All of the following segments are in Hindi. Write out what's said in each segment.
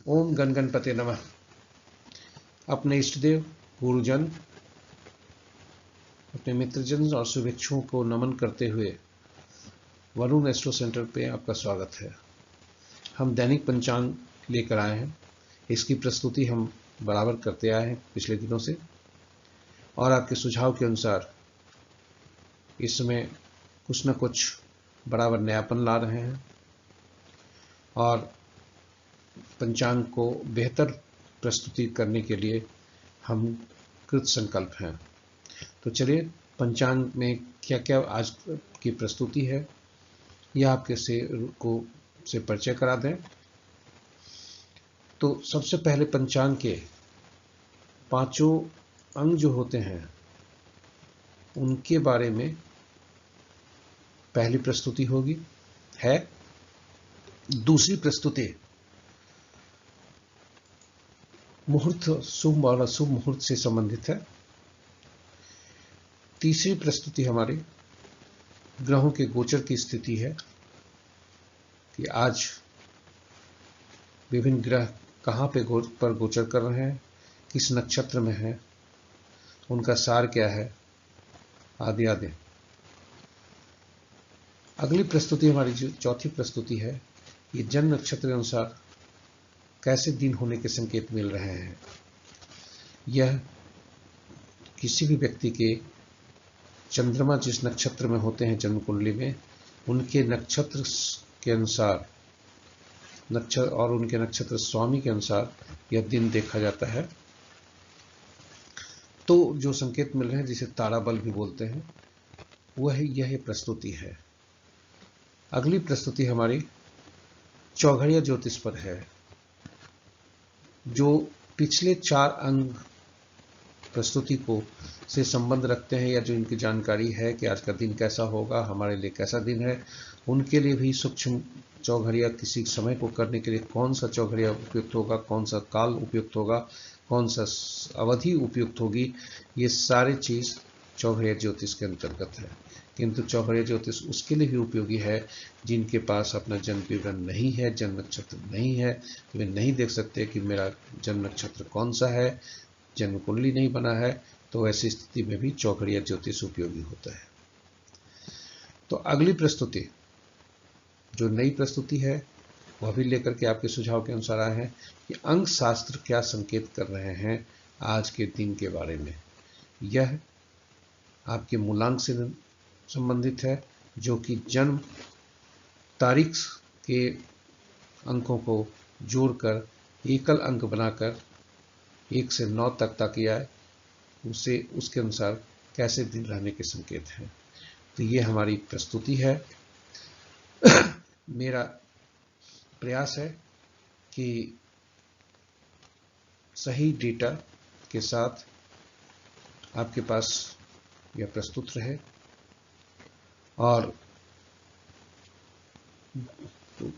ओम गण गणपते नमः। अपने इष्टदेव, गुरुजन, अपने मित्रजन और शुभेच्छुओं को नमन करते हुए वरुण एस्ट्रो सेंटर पे आपका स्वागत है। हम दैनिक पंचांग लेकर आए हैं। इसकी प्रस्तुति हम बराबर करते आए हैं पिछले दिनों से, और आपके सुझाव के अनुसार इसमें कुछ न कुछ बराबर नयापन ला रहे हैं और पंचांग को बेहतर प्रस्तुति करने के लिए हम कृत संकल्प हैं। तो चलिए, पंचांग में क्या क्या आज की प्रस्तुति है यह आपके से परिचय करा दें। तो सबसे पहले पंचांग के पांचों अंग जो होते हैं उनके बारे में पहली प्रस्तुति होगी है। दूसरी प्रस्तुति मुहूर्त, शुभ और अशुभ मुहूर्त से संबंधित है। तीसरी प्रस्तुति हमारी ग्रहों के गोचर की स्थिति है कि आज विभिन्न ग्रह कहाँ पर गोचर कर रहे हैं, किस नक्षत्र में हैं, उनका सार क्या है, आदि आदि। अगली प्रस्तुति हमारी जो चौथी प्रस्तुति है, ये जन्म नक्षत्र के अनुसार कैसे दिन होने के संकेत मिल रहे हैं। यह किसी भी व्यक्ति के चंद्रमा जिस नक्षत्र में होते हैं जन्म कुंडली में, उनके नक्षत्र के अनुसार और उनके नक्षत्र स्वामी के अनुसार यह दिन देखा जाता है। तो जो संकेत मिल रहे हैं, जिसे तारा बल भी बोलते हैं, वह यह प्रस्तुति है। अगली प्रस्तुति हमारी चौघड़िया ज्योतिष पर है। जो पिछले 4 अंग प्रस्तुति को से संबंध रखते हैं या जो इनकी जानकारी है कि आज का दिन कैसा होगा, हमारे लिए कैसा दिन है, उनके लिए भी सूक्ष्म चौघड़िया किसी समय को करने के लिए कौन सा चौघड़िया उपयुक्त होगा, कौन सा काल उपयुक्त होगा, कौन सा अवधि उपयुक्त होगी, ये सारी चीज चौघड़िया ज्योतिष के अंतर्गत है। किंतु चौघड़िया ज्योतिष उसके लिए भी उपयोगी है जिनके पास अपना जन्म विवरण नहीं है, जन्म नक्षत्र नहीं है, तो वे नहीं देख सकते कि मेरा जन्म नक्षत्र कौन सा है, जन्म कुंडली नहीं बना है, तो ऐसी स्थिति में भी चौघड़िया ज्योतिष उपयोगी होता है। तो अगली प्रस्तुति जो नई प्रस्तुति है वह भी लेकर के आपके सुझाव के अनुसार आए हैं कि अंक शास्त्र क्या संकेत कर रहे हैं आज के दिन के बारे में। यह आपके मूलांक से संबंधित है, जो कि जन्म तारीख के अंकों को जोड़कर एकल अंक बनाकर 1 से 9 तक ताकि आए, उसके अनुसार कैसे दिन रहने के संकेत हैं। तो ये हमारी प्रस्तुति है। मेरा प्रयास है कि सही डेटा के साथ आपके पास यह प्रस्तुत रहे और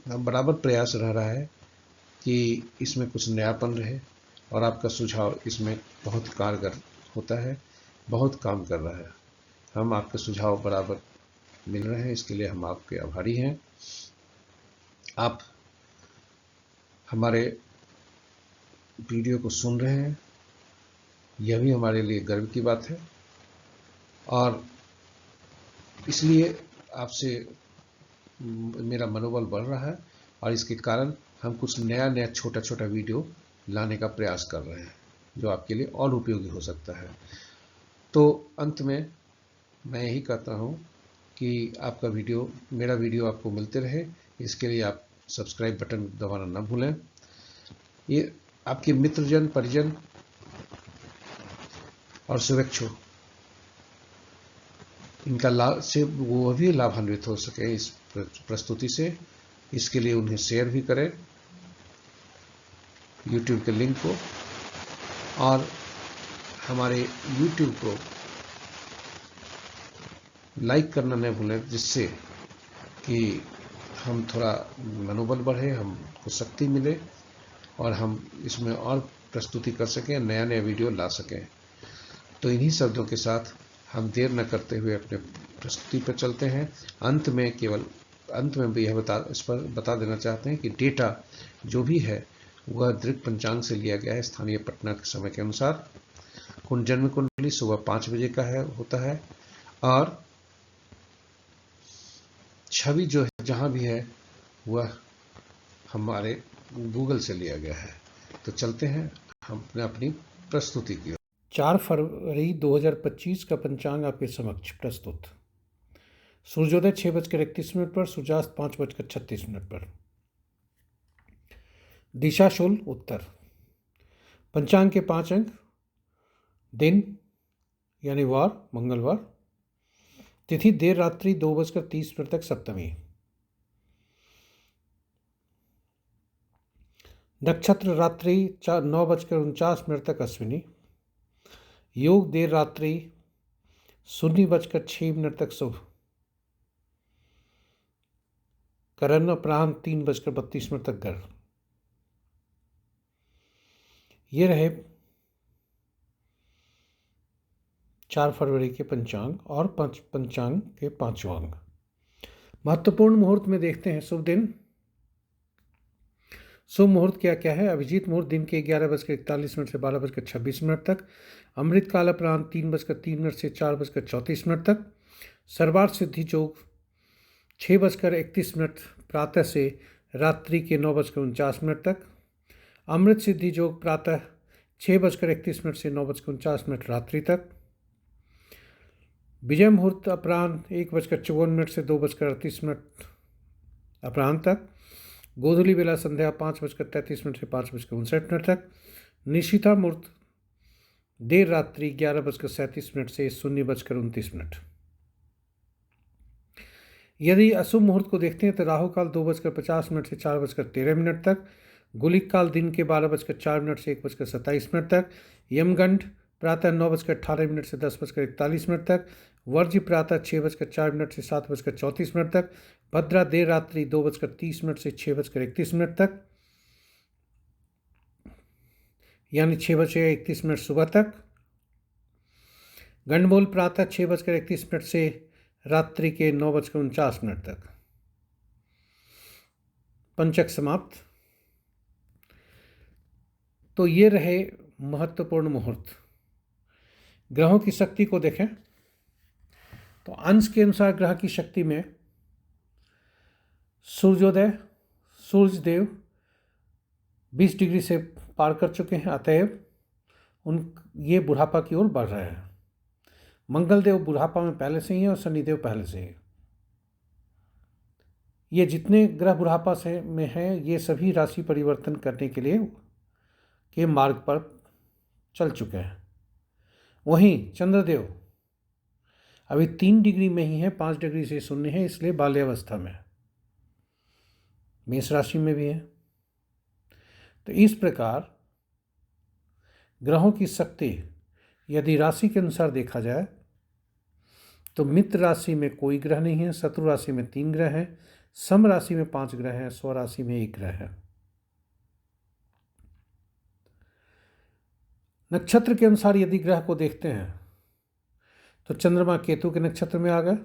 बराबर प्रयास रह रहा है कि इसमें कुछ नयापन रहे और आपका सुझाव इसमें बहुत कारगर होता है, बहुत काम कर रहा है। हम आपके सुझाव बराबर मिल रहे हैं, इसके लिए हम आपके आभारी हैं। आप हमारे वीडियो को सुन रहे हैं, यह भी हमारे लिए गर्व की बात है और इसलिए आपसे मेरा मनोबल बढ़ रहा है और इसके कारण हम कुछ नया छोटा छोटा वीडियो लाने का प्रयास कर रहे हैं जो आपके लिए और उपयोगी हो सकता है। तो अंत में मैं यही कहता हूँ कि आपका मेरा वीडियो आपको मिलते रहे, इसके लिए आप सब्सक्राइब बटन दबाना न भूलें। ये आपके मित्रजन, परिजन और शुभेच्छु इनका लाभ से वो भी लाभान्वित हो सके इस प्रस्तुति से, इसके लिए उन्हें शेयर भी करें YouTube के लिंक को, और हमारे YouTube को लाइक करना न भूलें, जिससे कि हम थोड़ा मनोबल बढ़े, हमको शक्ति मिले और हम इसमें और प्रस्तुति कर सकें, नया वीडियो ला सकें। तो इन्हीं शब्दों के साथ हम देर न करते हुए अपने प्रस्तुति पर चलते हैं। अंत में भी यह बता देना चाहते हैं कि डेटा जो भी है वह दृक पंचांग से लिया गया है स्थानीय पटना के समय के अनुसार। जन्म कुंडली सुबह 5 बजे का होता है और छवि जो है जहां भी है वह हमारे गूगल से लिया गया है। तो चलते हैं हम अपनी प्रस्तुति की ओर। 4 फरवरी 2025 का पंचांग आपके समक्ष प्रस्तुत। सूर्योदय 6:31 पर, सूर्यास्त 5:36 पर। दिशा शूल उत्तर। पंचांग के 5 अंक। दिन यानी वार मंगलवार। तिथि देर रात्रि 2:30 तक सप्तमी। नक्षत्र रात्रि 9:49 तक अश्विनी। योग देर रात्रि 0:06 तक शुभ। करण अपराह्न 3:32 तक गर्भ। ये रहे 4 फरवरी के पंचांग और पंचांग के 5वां अंक। महत्वपूर्ण मुहूर्त में देखते हैं शुभ दिन। शुभ मुहूर्त क्या क्या है? अभिजीत मुहूर्त दिन के 11:41 से 12:26 तक। अमृत काल अपराह्न 3:03 से 4:34 तक। सर्वार्थ सिद्धि योग 6:31 प्रातः से रात्रि के 9:49 तक। अमृत सिद्धि योग प्रातः 6:31 से 9:49 रात्रि तक। विजय मुहूर्त अपराह्न 1:54 से 2:38 अपराह्न तक। गोधूली बेला संध्या 5:33 से 5:59 तक। निशिता मुहूर्त देर रात्रि 11:37 से 0:29। यदि अशुभ मुहूर्त को देखते हैं तो राहु काल 2:50 से 4:13 तक। गुलिक काल दिन के 12:04 से 1:27 तक। यमगंड प्रातः 9:18 से 10:41 तक। वर्ज्य प्रातः 6:04 से 7:34 तक। भद्रा देर रात्रि 2:30 से 6:31 तक, यानी 6:31 सुबह तक। गंडमूल प्रातः 6:31 से रात्रि के 9:49 तक। पंचक समाप्त। तो ये रहे महत्वपूर्ण मुहूर्त। ग्रहों की शक्ति को देखें तो अंश के अनुसार ग्रह की शक्ति में सूर्योदय सूर्यदेव 20 डिग्री से पार कर चुके हैं, अतएव ये बुढ़ापा की ओर बढ़ रहे हैं। मंगलदेव बुढ़ापा में पहले से ही है और शनिदेव पहले से ही। ये जितने ग्रह बुढ़ापा से में हैं ये सभी राशि परिवर्तन करने के लिए के मार्ग पर चल चुके हैं। वहीं चंद्रदेव अभी 3 डिग्री में ही है, 5 डिग्री से शून्य है, इसलिए बाल्यावस्था में मेष राशि में भी है। तो इस प्रकार ग्रहों की शक्ति यदि राशि के अनुसार देखा जाए तो मित्र राशि में कोई ग्रह नहीं है, शत्रु राशि में 3 ग्रह हैं, सम राशि में 5 ग्रह हैं, स्व राशि में 1 ग्रह है। नक्षत्र के अनुसार यदि ग्रह को देखते हैं तो चंद्रमा केतु के नक्षत्र में आ गए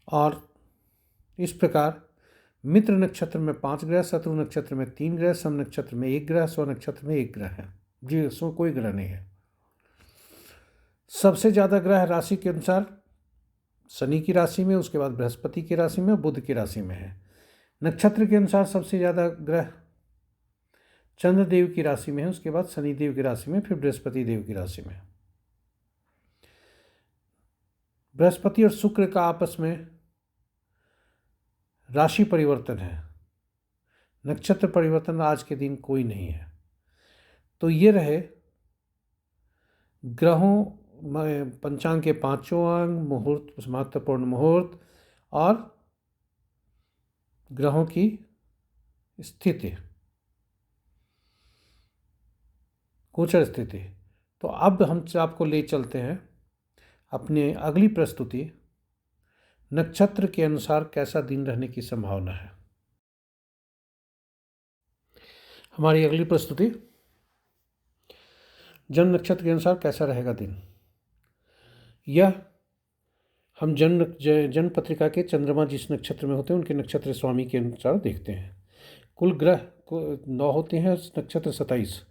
और इस प्रकार मित्र नक्षत्र में 5 ग्रह, शत्रु नक्षत्र में 3 ग्रह, सम नक्षत्र में 1 ग्रह, स्व नक्षत्र में 1 ग्रह है। जी स्व कोई ग्रह नहीं है। सबसे ज़्यादा ग्रह राशि के अनुसार शनि की राशि में, उसके बाद बृहस्पति की राशि में, बुध की राशि में है। नक्षत्र के अनुसार सबसे ज़्यादा ग्रह चंद्रदेव की राशि में है, उसके बाद शनिदेव की राशि में, फिर बृहस्पति देव की राशि में। बृहस्पति और शुक्र का आपस में राशि परिवर्तन है, नक्षत्र परिवर्तन आज के दिन कोई नहीं है। तो ये रहे ग्रहों पंचांग के 5 अंग, मुहूर्त, महत्वपूर्ण मुहूर्त और ग्रहों की स्थिति, गोचर स्थिति। तो अब हम आपको ले चलते हैं अपने अगली प्रस्तुति, नक्षत्र के अनुसार कैसा दिन रहने की संभावना है। हमारी अगली प्रस्तुति जन्म नक्षत्र के अनुसार कैसा रहेगा दिन। यह हम जन्म पत्रिका के चंद्रमा जिस नक्षत्र में होते हैं उनके नक्षत्र स्वामी के अनुसार देखते हैं। कुल ग्रह को 9 होते हैं, नक्षत्र 27,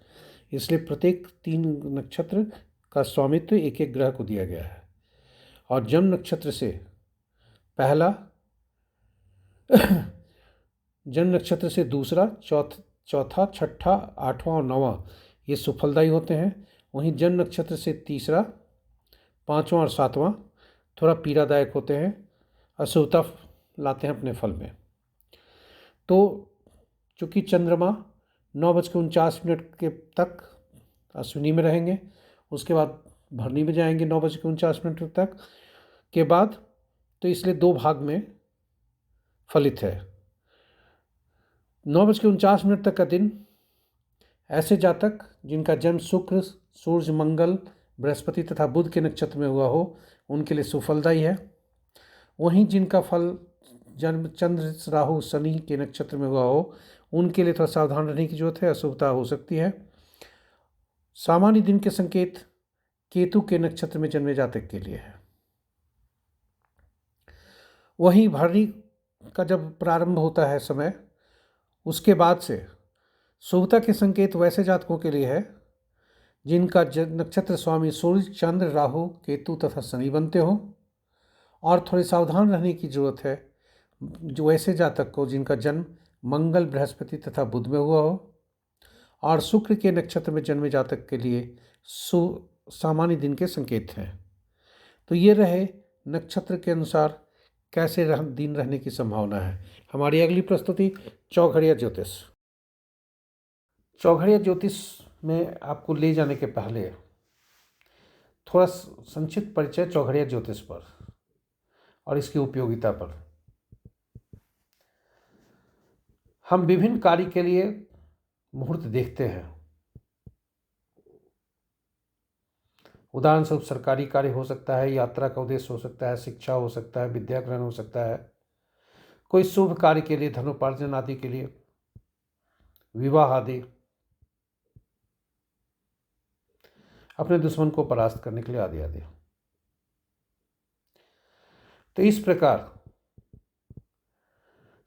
इसलिए प्रत्येक 3 नक्षत्र का स्वामित्व एक एक ग्रह को दिया गया है। और जन्म नक्षत्र से पहला जन्म नक्षत्र से दूसरा, चौथा, छठा, आठवां और नौवां ये सुफलदायी होते हैं। वहीं जन्म नक्षत्र से तीसरा, पांचवां और सातवां थोड़ा पीड़ादायक होते हैं, अशुभता लाते हैं अपने फल में। तो चूँकि चंद्रमा 9:49 के तक अश्विनी में रहेंगे, उसके बाद भरनी में जाएंगे 9:49 तक के बाद, तो इसलिए 2 भाग में फलित है। 9:49 तक का दिन ऐसे जातक जिनका जन्म शुक्र, सूर्य, मंगल, बृहस्पति तथा बुध के नक्षत्र में हुआ हो, उनके लिए सुफलदायी है। वहीं जिनका फल जन्म चंद्र, राहु, शनि के नक्षत्र में हुआ हो, उनके लिए थोड़ा सावधान रहने की जरूरत है, अशुभता हो सकती है। सामान्य दिन के संकेत केतु के नक्षत्र में जन्मे जातक के लिए है। वहीं भरनी का जब प्रारंभ होता है समय, उसके बाद से शुभता के संकेत वैसे जातकों के लिए है जिनका नक्षत्र स्वामी सूर्य, चंद्र, राहु, केतु तथा शनि बनते हो। और थोड़ी सावधान रहने की जरूरत है जो ऐसे जातक को जिनका जन्म मंगल, बृहस्पति तथा बुध में हुआ हो। और शुक्र के नक्षत्र में जन्मे जातक के लिए सामान्य दिन के संकेत हैं। तो ये रहे नक्षत्र के अनुसार कैसे दिन रहने की संभावना है। हमारी अगली प्रस्तुति चौघड़िया ज्योतिष। चौघड़िया ज्योतिष में आपको ले जाने के पहले थोड़ा संक्षिप्त परिचय चौघड़िया ज्योतिष पर और इसकी उपयोगिता पर। हम विभिन्न कार्य के लिए मुहूर्त देखते हैं। उदाहरण स्वरूप सरकारी कार्य हो सकता है, यात्रा का उद्देश्य हो सकता है, शिक्षा हो सकता है, विद्या ग्रहण हो सकता है, कोई शुभ कार्य के लिए, धनोपार्जन आदि के लिए, विवाह आदि, अपने दुश्मन को परास्त करने के लिए आदि आदि। तो इस प्रकार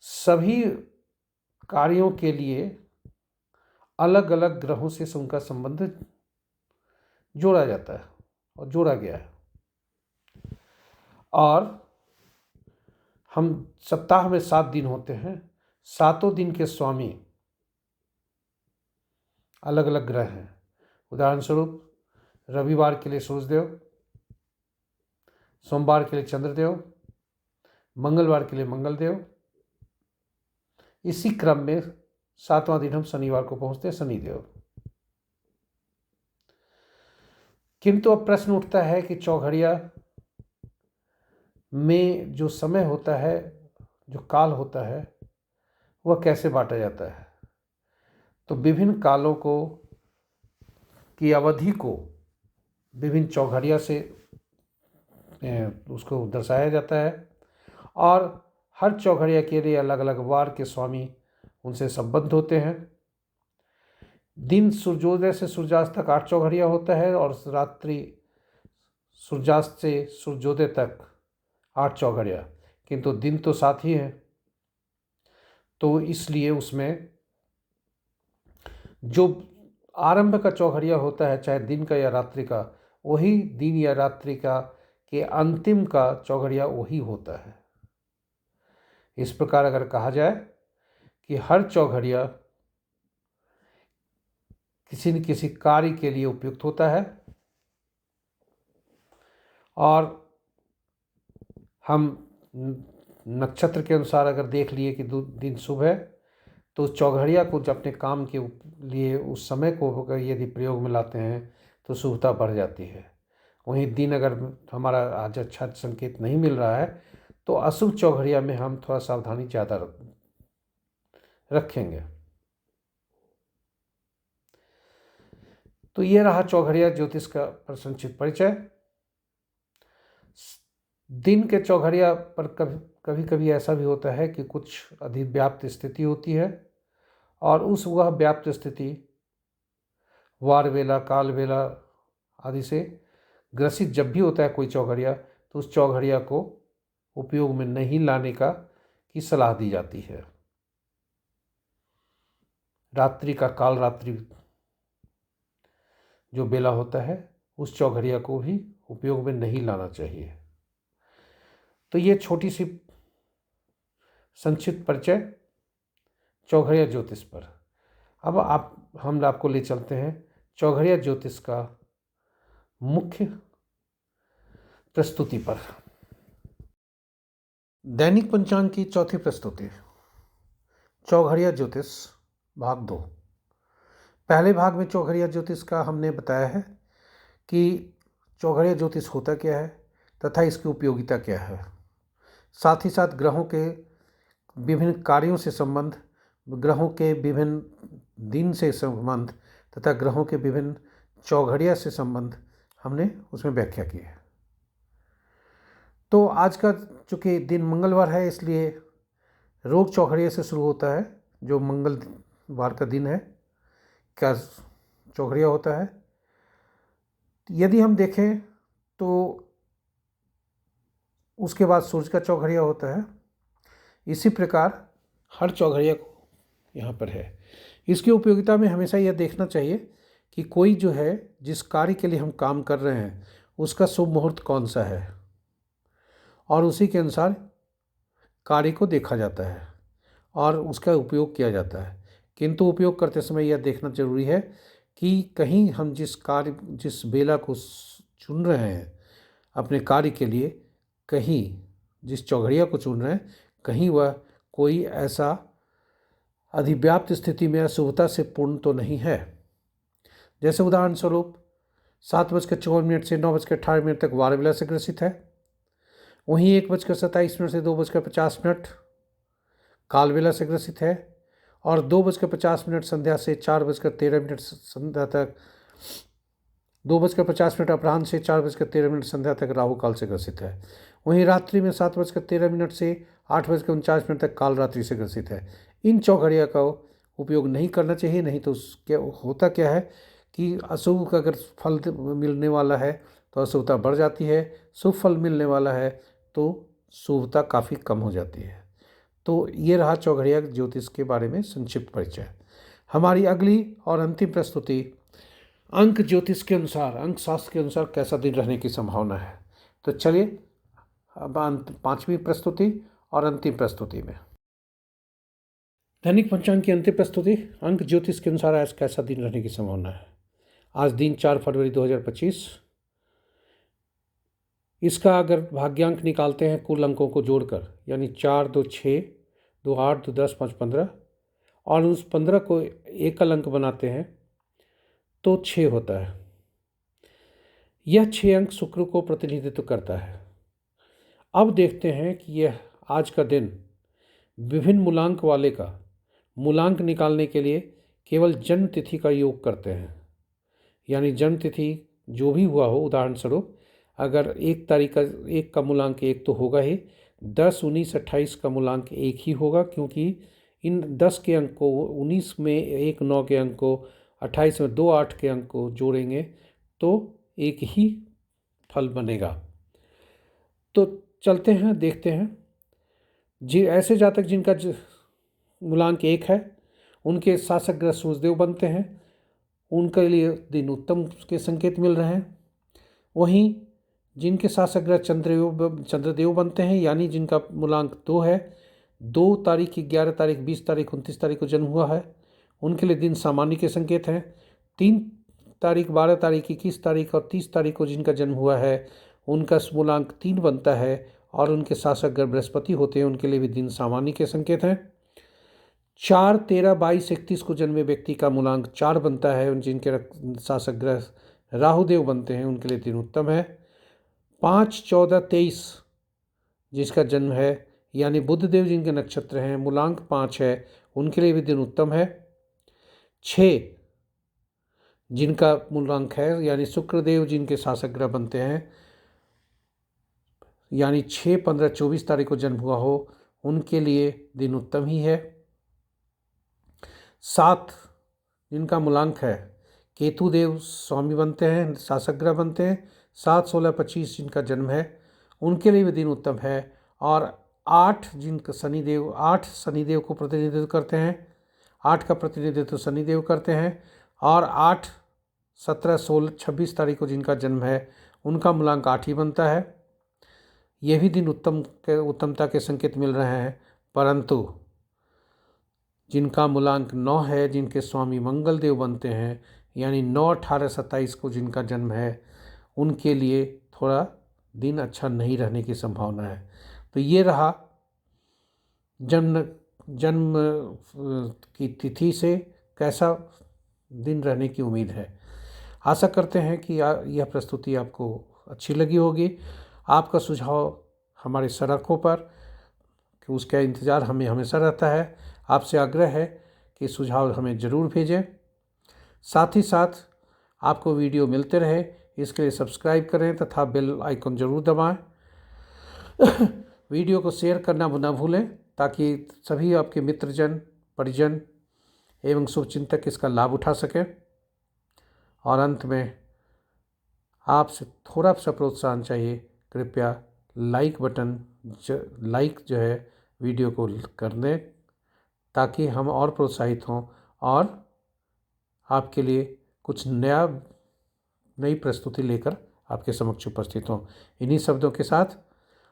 सभी कार्यों के लिए अलग अलग ग्रहों से उनका संबंध जोड़ा जाता है और जोड़ा गया है। और हम सप्ताह में 7 दिन होते हैं, 7 दिन के स्वामी अलग अलग ग्रह हैं। उदाहरण स्वरूप रविवार के लिए सूर्यदेव, सोमवार के लिए चंद्रदेव, मंगलवार के लिए मंगलदेव। इसी क्रम में 7वां दिन हम शनिवार को पहुंचते हैं, शनिदेव। किंतु अब प्रश्न उठता है कि चौघड़िया में जो समय होता है, जो काल होता है, वह कैसे बांटा जाता है। तो विभिन्न कालों को की अवधि को विभिन्न चौघड़िया से उसको दर्शाया जाता है। और हर चौघड़िया के लिए अलग अलग वार के स्वामी उनसे संबद्ध होते हैं। दिन सूर्योदय से सूर्यास्त तक 8 चौघड़िया होता है और रात्रि सूर्यास्त से सूर्योदय तक 8 चौघड़िया, किंतु दिन तो 7 ही है। तो इसलिए उसमें जो आरंभ का चौघड़िया होता है, चाहे दिन का या रात्रि का, वही दिन या रात्रि का के अंतिम का चौघड़िया वही होता है। इस प्रकार अगर कहा जाए कि हर चौघड़िया किसी न किसी कार्य के लिए उपयुक्त होता है, और हम नक्षत्र के अनुसार अगर देख लिए कि दिन शुभ है, तो चौघड़िया को जब अपने काम के लिए उस समय को यदि प्रयोग में लाते हैं तो शुभता बढ़ जाती है। वहीं दिन अगर हमारा आज अच्छा संकेत नहीं मिल रहा है तो अशुभ चौघड़िया में हम थोड़ा सावधानी ज़्यादा रखेंगे। तो ये रहा चौघड़िया ज्योतिष का संक्षिप्त परिचय। दिन के चौघड़िया पर कभी कभी ऐसा भी होता है कि कुछ अधिव्याप्त स्थिति होती है, और वह व्याप्त स्थिति वार वेला, काल वेला आदि से ग्रसित जब भी होता है कोई चौघड़िया, तो उस चौघड़िया को उपयोग में नहीं लाने की सलाह दी जाती है। रात्रि का काल रात्रि जो बेला होता है उस चौघड़िया को भी उपयोग में नहीं लाना चाहिए। तो ये छोटी सी संक्षिप्त परिचय चौघड़िया ज्योतिष पर। अब हम आपको ले चलते हैं चौघड़िया ज्योतिष का मुख्य प्रस्तुति पर। दैनिक पंचांग की चौथी प्रस्तुति चौघड़िया ज्योतिष भाग 2। पहले भाग में चौघड़िया ज्योतिष का हमने बताया है कि चौघड़िया ज्योतिष होता क्या है तथा इसकी उपयोगिता क्या है, साथ ही साथ ग्रहों के विभिन्न कार्यों से संबंध, ग्रहों के विभिन्न दिन से संबंध तथा ग्रहों के विभिन्न चौघड़िया से संबंध हमने उसमें व्याख्या की है। तो आज का चूँकि दिन मंगलवार है इसलिए रोग चौघड़िया से शुरू होता है, जो मंगलवार का दिन है क्या चौघड़िया होता है। यदि हम देखें तो उसके बाद सूर्य का चौघड़िया होता है। इसी प्रकार हर चौघड़िया को यहाँ पर है। इसकी उपयोगिता में हमेशा यह देखना चाहिए कि कोई जो है जिस कार्य के लिए हम काम कर रहे हैं उसका शुभ मुहूर्त कौन सा है और उसी के अनुसार कार्य को देखा जाता है और उसका उपयोग किया जाता है। किंतु उपयोग करते समय यह देखना जरूरी है कि कहीं हम जिस बेला को चुन रहे हैं अपने कार्य के लिए, कहीं जिस चौघड़िया को चुन रहे हैं कहीं वह कोई ऐसा अधिव्याप्त स्थिति में अशुभता से पूर्ण तो नहीं है। जैसे उदाहरण स्वरूप 7:54 से 9:18 तक वार बेला से ग्रसित है, वहीं 1:27 से 2:50 काल बेला से ग्रसित है और 2:50 संध्या से 4:13 संध्या तक 2:50 अपराह्न से 4:13 संध्या तक राहु काल से ग्रसित है। वहीं रात्रि में 7:13 से 8:49 तक काल रात्रि से ग्रसित है। इन चौघड़िया का उपयोग नहीं करना चाहिए, नहीं तो क्या होता क्या है कि अशुभ का अगर फल मिलने वाला है तो अशुभता बढ़ जाती है, शुभ फल मिलने वाला है तो शुभता काफ़ी कम हो जाती है। तो ये रहा चौघड़िया ज्योतिष के बारे में संक्षिप्त परिचय। हमारी अगली और अंतिम प्रस्तुति अंक ज्योतिष के अनुसार, अंक शास्त्र के अनुसार कैसा दिन रहने की संभावना है। तो चलिए अब 5वीं प्रस्तुति और अंतिम प्रस्तुति में। दैनिक पंचांग की अंतिम प्रस्तुति अंक ज्योतिष के अनुसार आज कैसा दिन रहने की संभावना है। आज दिन 4 फरवरी 2025। इसका अगर भाग्यांक निकालते हैं कुल अंकों को जोड़कर, यानी 4, 2, 6, 2, 8, 2, 10, 5, 15 और उस 15 को एकल अंक बनाते हैं तो 6 होता है। यह 6 अंक शुक्र को प्रतिनिधित्व करता है। अब देखते हैं कि यह आज का दिन विभिन्न मूलांक वाले का मूलांक निकालने के लिए केवल जन्म तिथि का योग करते हैं, यानी जन्म तिथि जो भी हुआ हो, उदाहरण स्वरूप अगर 1 तारीख का 1 का मूलांक 1 तो होगा ही, 10, 19, 28 का मूलांक 1 ही होगा, क्योंकि इन 10 के अंक को 19 में 1 9 के अंक को 28 में 2 8 के अंक को जोड़ेंगे तो एक ही फल बनेगा। तो चलते हैं देखते हैं जी ऐसे जातक जिनका मूलांक 1 है उनके शासक ग्रह सूर्यदेव बनते हैं, उनके लिए दिन उत्तम के संकेत मिल रहे हैं। वहीं जिनके शासक ग्रह चंद्रदेव बनते हैं, यानी जिनका मूलांक 2 है, 2 तारीख, 11 तारीख, 20 तारीख, 29 तारीख को जन्म हुआ है, उनके लिए दिन सामान्य के संकेत हैं। 3 तारीख, 12 तारीख, 21 तारीख और 30 तारीख को जिनका जन्म हुआ है उनका मूलांक 3 बनता है और उनके शासक ग्रह बृहस्पति होते हैं, उनके लिए भी दिन सामान्य के संकेत हैं। 4, 13, 22, 31 को जन्मे व्यक्ति का मूलांक 4 बनता है, जिनके शासक ग्रह राहुदेव बनते हैं, उनके लिए दिन उत्तम है। 5, 14, 23 जिसका जन्म है, यानी बुधदेव जिनके नक्षत्र हैं, मूलांक 5 है, उनके लिए भी दिन उत्तम है। 6 जिनका मूलांक है, यानी शुक्रदेव जिनके शासक ग्रह बनते हैं, यानी 6, 15, 24 तारीख को जन्म हुआ हो, उनके लिए दिन उत्तम ही है। 7 जिनका मूलांक है, केतुदेव स्वामी बनते हैं, शासक ग्रह बनते हैं, 7, 16, 25 जिनका जन्म है उनके लिए भी दिन उत्तम है। और 8 जिनका शनिदेव को प्रतिनिधित्व करते हैं, 8 का प्रतिनिधित्व शनिदेव करते हैं और 8, 17, 16, 26 तारीख को जिनका जन्म है उनका मूलांक 8 ही बनता है। ये भी दिन उत्तमता के संकेत मिल रहे हैं, परंतु जिनका मूलांक 9 है, जिनके स्वामी मंगल देव बनते हैं, यानी 9, 18, 27 को जिनका जन्म है, उनके लिए थोड़ा दिन अच्छा नहीं रहने की संभावना है। तो ये रहा जन्म की तिथि से कैसा दिन रहने की उम्मीद है। आशा करते हैं कि यह प्रस्तुति आपको अच्छी लगी होगी। आपका सुझाव हमारे सड़कों पर कि उसका इंतज़ार हमें हमेशा रहता है। आपसे आग्रह है कि सुझाव हमें ज़रूर भेजें। साथ ही साथ आपको वीडियो मिलते रहे इसके लिए सब्सक्राइब करें तथा बेल आइकन ज़रूर दबाएं। वीडियो को शेयर करना न भूलें ताकि सभी आपके मित्रजन, परिजन एवं शुभचिंतक इसका लाभ उठा सकें। और अंत में आपसे थोड़ा सा प्रोत्साहन चाहिए, कृपया लाइक जो है वीडियो को कर दें ताकि हम और प्रोत्साहित हों और आपके लिए कुछ नई प्रस्तुति लेकर आपके समक्ष उपस्थित हों। इन्हीं शब्दों के साथ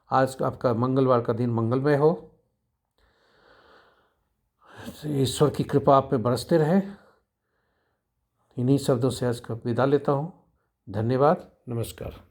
आज आपका मंगलवार का दिन मंगलमय हो। ईश्वर की कृपा आप पे बरसते रहे। इन्हीं शब्दों से आज का विदा लेता हूँ। धन्यवाद, नमस्कार।